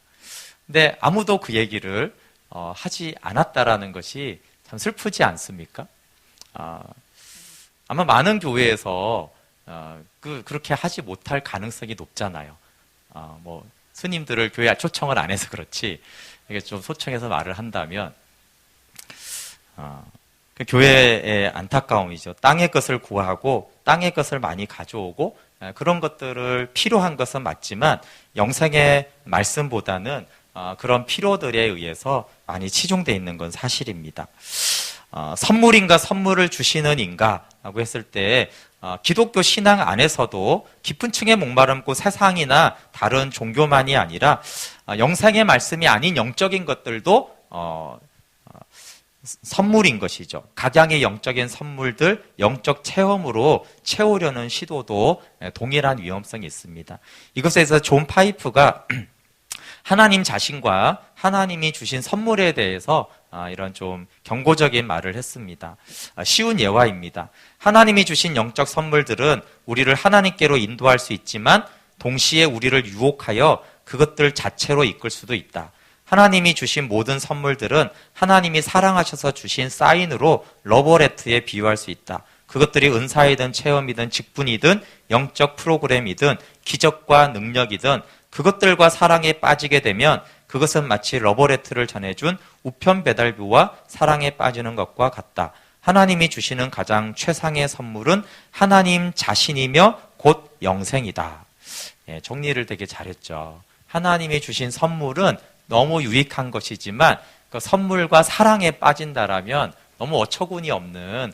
근데 아무도 그 얘기를 하지 않았다라는 것이 참 슬프지 않습니까? 아마 많은 교회에서 그렇게 하지 못할 가능성이 높잖아요. 뭐 스님들을 교회에 초청을 안 해서 그렇지 이게 좀 소청해서 말을 한다면 그 교회의 안타까움이죠. 땅의 것을 구하고 땅의 것을 많이 가져오고 그런 것들을 필요한 것은 맞지만 영생의 말씀보다는 그런 필요들에 의해서 많이 치중되어 있는 건 사실입니다. 선물인가 선물을 주시는 인가라고 했을 때 기독교 신앙 안에서도 깊은 층의 목마름고 세상이나 다른 종교만이 아니라 영생의 말씀이 아닌 영적인 것들도 선물인 것이죠. 각양의 영적인 선물들, 영적 체험으로 채우려는 시도도 동일한 위험성이 있습니다. 이것에 대해서 존 파이프가 하나님 자신과 하나님이 주신 선물에 대해서 이런 좀 경고적인 말을 했습니다. 쉬운 예화입니다. 하나님이 주신 영적 선물들은 우리를 하나님께로 인도할 수 있지만 동시에 우리를 유혹하여 그것들 자체로 이끌 수도 있다. 하나님이 주신 모든 선물들은 하나님이 사랑하셔서 주신 사인으로 러버레트에 비유할 수 있다. 그것들이 은사이든 체험이든 직분이든 영적 프로그램이든 기적과 능력이든 그것들과 사랑에 빠지게 되면 그것은 마치 러버레트를 전해준 우편 배달부와 사랑에 빠지는 것과 같다. 하나님이 주시는 가장 최상의 선물은 하나님 자신이며 곧 영생이다. 정리를 되게 잘했죠. 하나님이 주신 선물은 너무 유익한 것이지만 그 선물과 사랑에 빠진다라면 너무 어처구니 없는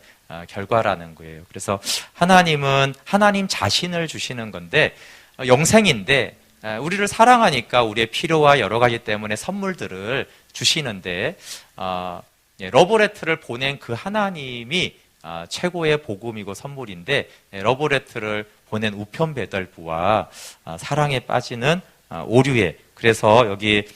결과라는 거예요. 그래서 하나님은 하나님 자신을 주시는 건데 영생인데 우리를 사랑하니까 우리의 필요와 여러 가지 때문에 선물들을 주시는데 러브레터를 보낸 그 하나님이 최고의 복음이고 선물인데 러브레터를 보낸 우편 배달부와 사랑에 빠지는 오류에 그래서 여기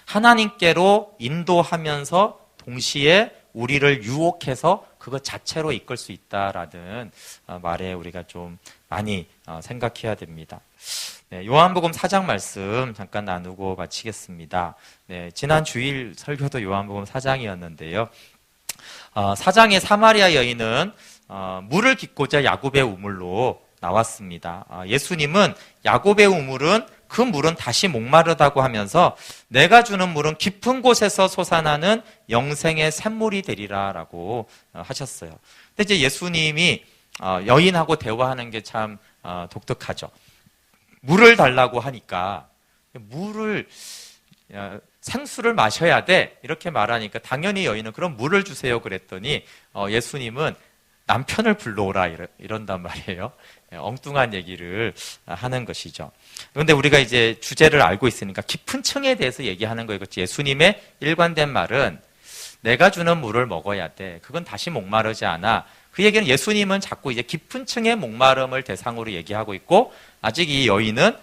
하나님께로 인도하면서 동시에 우리를 유혹해서 그것 자체로 이끌 수 있다라는 말에 우리가 좀 많이 생각해야 됩니다. 네, 요한복음 4장 말씀 잠깐 나누고 마치겠습니다. 네, 지난 주일 설교도 요한복음 4장이었는데요. 4장의 사마리아 여인은 물을 깃고자 야곱의 우물로 나왔습니다. 예수님은 야곱의 우물은 그 물은 다시 목마르다고 하면서 내가 주는 물은 깊은 곳에서 솟아나는 영생의 샘물이 되리라라고 하셨어요. 근데 이제 예수님이 여인하고 대화하는 게 참 독특하죠. 물을 달라고 하니까 물을 생수를 마셔야 돼 이렇게 말하니까 당연히 여인은 그럼 물을 주세요 그랬더니 예수님은 남편을 불러오라 이런단 말이에요. 엉뚱한 얘기를 하는 것이죠. 그런데 우리가 이제 주제를 알고 있으니까 깊은 층에 대해서 얘기하는 거예요. 예수님의 일관된 말은 내가 주는 물을 먹어야 돼. 그건 다시 목마르지 않아. 그 얘기는 예수님은 자꾸 이제 깊은 층의 목마름을 대상으로 얘기하고 있고 아직 이 여인은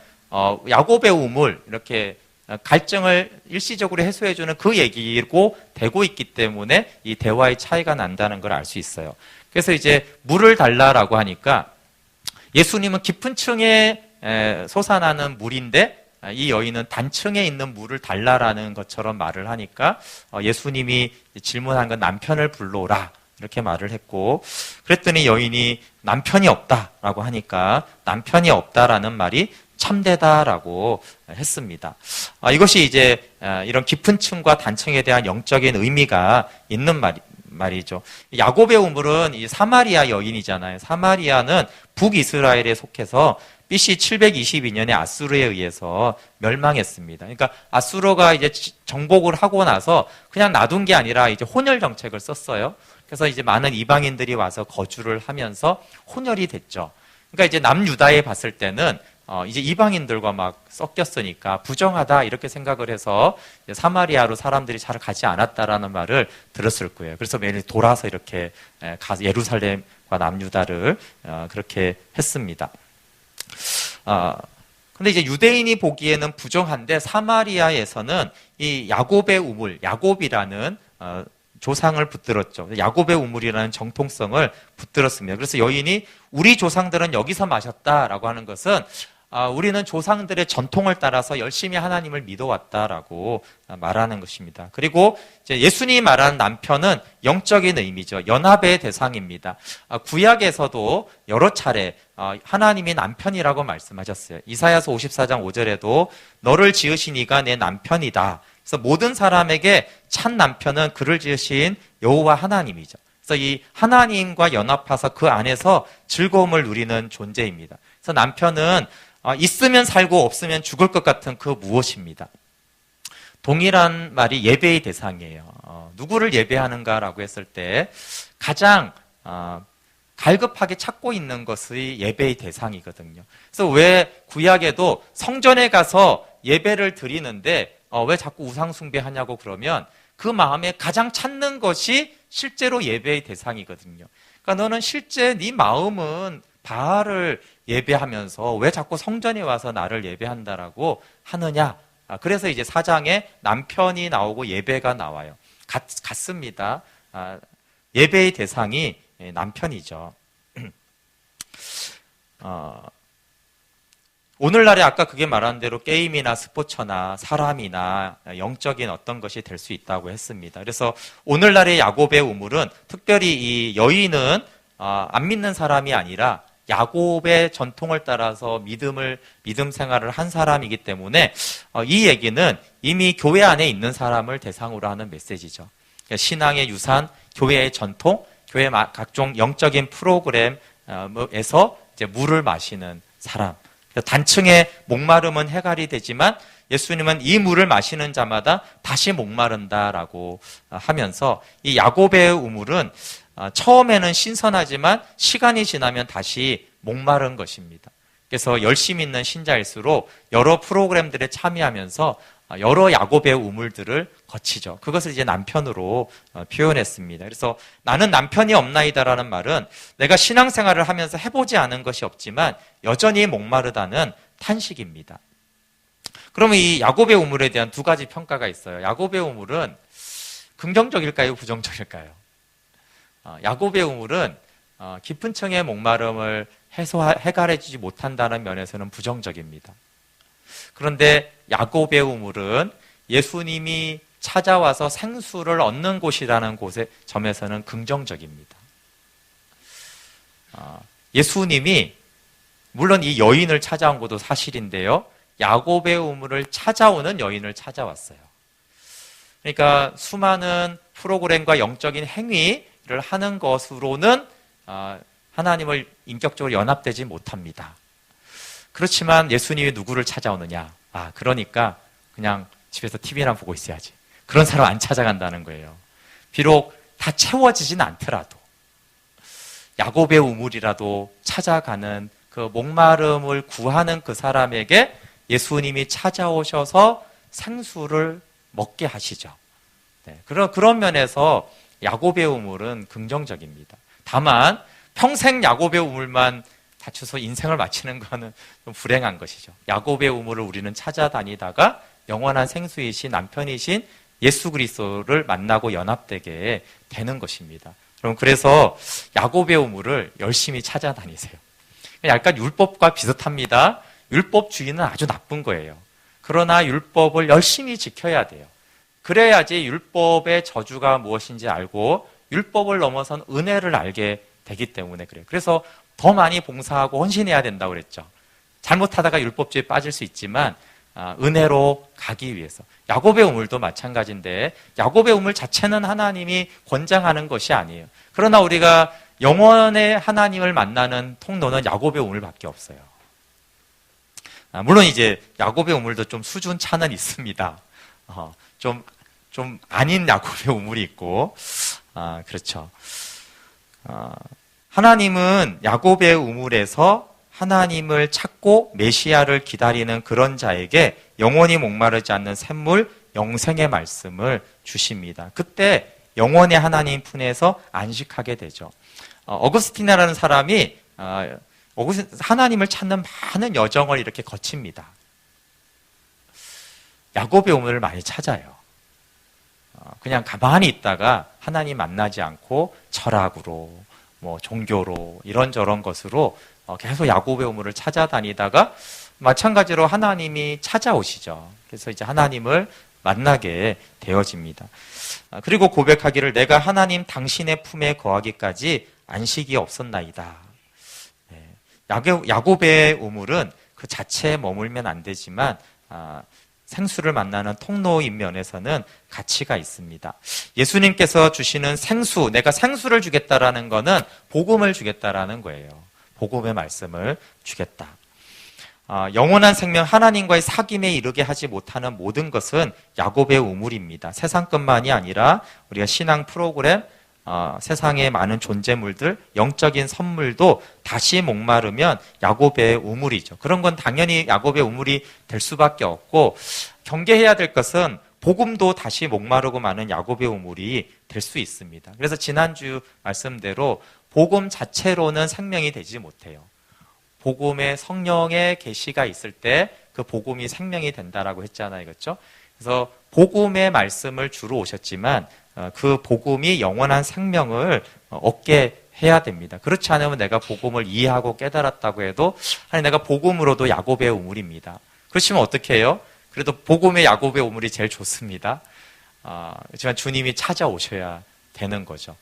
야곱의 우물 이렇게 갈증을 일시적으로 해소해주는 그 얘기고 되고 있기 때문에 이 대화의 차이가 난다는 걸 알 수 있어요. 그래서 이제 물을 달라라고 하니까 예수님은 깊은 층에 솟아나는 물인데 이 여인은 단층에 있는 물을 달라라는 것처럼 말을 하니까 예수님이 질문한 건 남편을 불러오라 이렇게 말을 했고 그랬더니 여인이 남편이 없다라고 하니까 남편이 없다라는 말이 참되다라고 했습니다. 이것이 이제 이런 깊은 층과 단층에 대한 영적인 의미가 있는 말이죠. 야곱의 우물은 이 사마리아 여인이잖아요. 사마리아는 북이스라엘에 속해서 BC 722년에 아수르에 의해서 멸망했습니다. 그러니까 아수르가 이제 정복을 하고 나서 그냥 놔둔 게 아니라 이제 혼혈 정책을 썼어요. 그래서 이제 많은 이방인들이 와서 거주를 하면서 혼혈이 됐죠. 그러니까 이제 남유다에 봤을 때는 이제 이방인들과 막 섞였으니까 부정하다 이렇게 생각을 해서 사마리아로 사람들이 잘 가지 않았다라는 말을 들었을 거예요. 그래서 매일 돌아서 이렇게 예루살렘과 남유다를 그렇게 했습니다. 근데 이제 유대인이 보기에는 부정한데 사마리아에서는 이 야곱의 우물, 야곱이라는 조상을 붙들었죠. 야곱의 우물이라는 정통성을 붙들었습니다. 그래서 여인이 우리 조상들은 여기서 마셨다라고 하는 것은 우리는 조상들의 전통을 따라서 열심히 하나님을 믿어왔다라고 말하는 것입니다. 그리고 이제 예수님이 말하는 남편은 영적인 의미죠. 연합의 대상입니다. 구약에서도 여러 차례 하나님이 남편이라고 말씀하셨어요. 이사야서 54장 5절에도 너를 지으신 이가 내 남편이다. 그래서 모든 사람에게 참 남편은 그를 지으신 여호와 하나님이죠. 그래서 이 하나님과 연합해서 그 안에서 즐거움을 누리는 존재입니다. 그래서 남편은 있으면 살고 없으면 죽을 것 같은 그 무엇입니다. 동일한 말이 예배의 대상이에요. 누구를 예배하는가라고 했을 때 가장 갈급하게 찾고 있는 것이 예배의 대상이거든요. 그래서 왜 구약에도 성전에 가서 예배를 드리는데 왜 자꾸 우상 숭배하냐고 그러면 그 마음에 가장 찾는 것이 실제로 예배의 대상이거든요. 그러니까 너는 실제 네 마음은 바알을 예배하면서 왜 자꾸 성전에 와서 나를 예배한다라고 하느냐. 그래서 이제 4장에 남편이 나오고 예배가 나와요. 같습니다. 예배의 대상이 남편이죠. 오늘날에 아까 그게 말한 대로 게임이나 스포츠나 사람이나 영적인 어떤 것이 될 수 있다고 했습니다. 그래서 오늘날의 야곱의 우물은 특별히 이 여인은 안 믿는 사람이 아니라 야곱의 전통을 따라서 믿음 생활을 한 사람이기 때문에 이 얘기는 이미 교회 안에 있는 사람을 대상으로 하는 메시지죠. 신앙의 유산, 교회의 전통, 교회 각종 영적인 프로그램에서 이제 물을 마시는 사람. 단층의 목마름은 해갈이 되지만 예수님은 이 물을 마시는 자마다 다시 목마른다라고 하면서 이 야곱의 우물은 처음에는 신선하지만 시간이 지나면 다시 목마른 것입니다. 그래서 열심히 있는 신자일수록 여러 프로그램들에 참여하면서 여러 야곱의 우물들을 거치죠. 그것을 이제 남편으로 표현했습니다. 그래서 나는 남편이 없나이다라는 말은 내가 신앙생활을 하면서 해보지 않은 것이 없지만 여전히 목마르다는 탄식입니다. 그러면 이 야곱의 우물에 대한 두 가지 평가가 있어요. 야곱의 우물은 긍정적일까요? 부정적일까요? 야곱의 우물은 깊은 층의 목마름을 해결해주지 못한다는 면에서는 부정적입니다. 그런데 야곱의 우물은 예수님이 찾아와서 생수를 얻는 곳이라는 점에서는 긍정적입니다. 예수님이 물론 이 여인을 찾아온 것도 사실인데요. 야곱의 우물을 찾아오는 여인을 찾아왔어요. 그러니까 수많은 프로그램과 영적인 행위를 하는 것으로는 하나님을 인격적으로 연합되지 못합니다. 그렇지만 예수님이 누구를 찾아오느냐? 그러니까 그냥 집에서 TV나 보고 있어야지. 그런 사람 안 찾아간다는 거예요. 비록 다 채워지진 않더라도 야곱의 우물이라도 찾아가는 그 목마름을 구하는 그 사람에게 예수님이 찾아오셔서 생수를 먹게 하시죠. 네, 그런 면에서 야곱의 우물은 긍정적입니다. 다만 평생 야곱의 우물만 다쳐서 인생을 마치는 것은 좀 불행한 것이죠. 야곱의 우물을 우리는 찾아다니다가 영원한 생수이신 남편이신 예수 그리스도를 만나고 연합되게 되는 것입니다. 그래서 야곱의 우물을 열심히 찾아다니세요. 약간 율법과 비슷합니다. 율법주의는 아주 나쁜 거예요. 그러나 율법을 열심히 지켜야 돼요. 그래야지 율법의 저주가 무엇인지 알고 율법을 넘어선 은혜를 알게 되기 때문에 그래요. 그래서 더 많이 봉사하고 헌신해야 된다고 그랬죠. 잘못하다가 율법주의에 빠질 수 있지만 은혜로 가기 위해서. 야곱의 우물도 마찬가지인데 야곱의 우물 자체는 하나님이 권장하는 것이 아니에요. 그러나 우리가 영원의 하나님을 만나는 통로는 야곱의 우물밖에 없어요. 물론 이제 야곱의 우물도 좀 수준 차는 있습니다. 좀 아닌 야곱의 우물이 있고, 그렇죠. 하나님은 야곱의 우물에서 하나님을 찾고 메시아를 기다리는 그런 자에게 영원히 목마르지 않는 샘물, 영생의 말씀을 주십니다. 그때 영원의 하나님 품에서 안식하게 되죠. 어거스티나라는 사람이 하나님을 찾는 많은 여정을 이렇게 거칩니다. 야곱의 우물을 많이 찾아요. 그냥 가만히 있다가 하나님 만나지 않고 철학으로, 종교로, 이런저런 것으로 계속 야곱의 우물을 찾아다니다가 마찬가지로 하나님이 찾아오시죠. 그래서 이제 하나님을 만나게 되어집니다. 그리고 고백하기를 내가 하나님 당신의 품에 거하기까지 안식이 없었나이다. 네. 야곱의 우물은 그 자체에 머물면 안 되지만 생수를 만나는 통로인 면에서는 가치가 있습니다. 예수님께서 주시는 생수, 내가 생수를 주겠다라는 것은 복음을 주겠다라는 거예요. 복음의 말씀을 주겠다. 영원한 생명 하나님과의 사귐에 이르게 하지 못하는 모든 것은 야곱의 우물입니다. 세상 것만이 아니라 우리가 신앙 프로그램, 세상의 많은 존재물들, 영적인 선물도 다시 목마르면 야곱의 우물이죠. 그런 건 당연히 야곱의 우물이 될 수밖에 없고, 경계해야 될 것은 복음도 다시 목마르고 마는 야곱의 우물이 될 수 있습니다. 그래서 지난주 말씀대로 복음 자체로는 생명이 되지 못해요. 복음의 성령의 계시가 있을 때 그 복음이 생명이 된다라고 했잖아요. 그렇죠? 그래서 복음의 말씀을 주로 오셨지만 그 복음이 영원한 생명을 얻게 해야 됩니다. 그렇지 않으면 내가 복음을 이해하고 깨달았다고 해도 아니 내가 복음으로도 야곱의 우물입니다. 그렇지만 어떻게 해요? 그래도 복음의 야곱의 우물이 제일 좋습니다. 그렇지만 주님이 찾아오셔야 되는 거죠.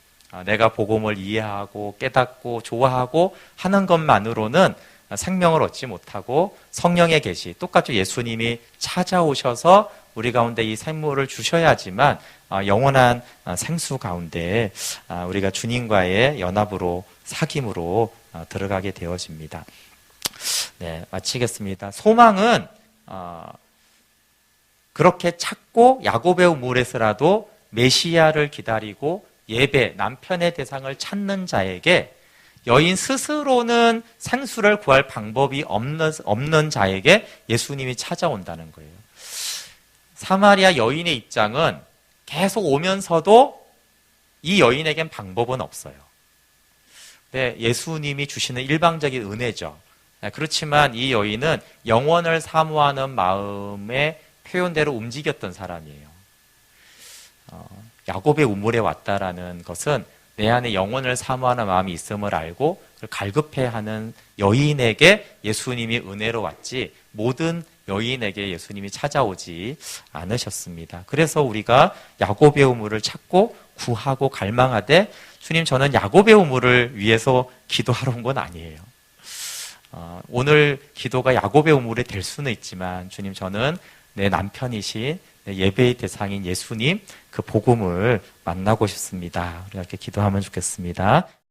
내가 복음을 이해하고 깨닫고 좋아하고 하는 것만으로는 생명을 얻지 못하고 성령의 계시, 똑같이 예수님이 찾아오셔서 우리 가운데 이 생물을 주셔야지만 영원한 생수 가운데 우리가 주님과의 연합으로 사귐으로 들어가게 되어집니다. 네, 마치겠습니다. 소망은 그렇게 찾고 야곱의 우물에서라도 메시아를 기다리고 예배, 남편의 대상을 찾는 자에게 여인 스스로는 생수를 구할 방법이 없는 자에게 예수님이 찾아온다는 거예요. 사마리아 여인의 입장은 계속 오면서도 이 여인에겐 방법은 없어요. 네, 예수님이 주시는 일방적인 은혜죠. 그렇지만 이 여인은 영원을 사모하는 마음의 표현대로 움직였던 사람이에요. 야곱의 우물에 왔다라는 것은 내 안에 영원을 사모하는 마음이 있음을 알고 그걸 갈급해하는 여인에게 예수님이 은혜로 왔지 모든 여인에게 예수님이 찾아오지 않으셨습니다. 그래서 우리가 야곱의 우물을 찾고 구하고 갈망하되 주님 저는 야곱의 우물을 위해서 기도하러 온 건 아니에요. 오늘 기도가 야곱의 우물이 될 수는 있지만 주님 저는 내 남편이신 내 예배의 대상인 예수님 그 복음을 만나고 싶습니다. 우리가 이렇게 기도하면 좋겠습니다.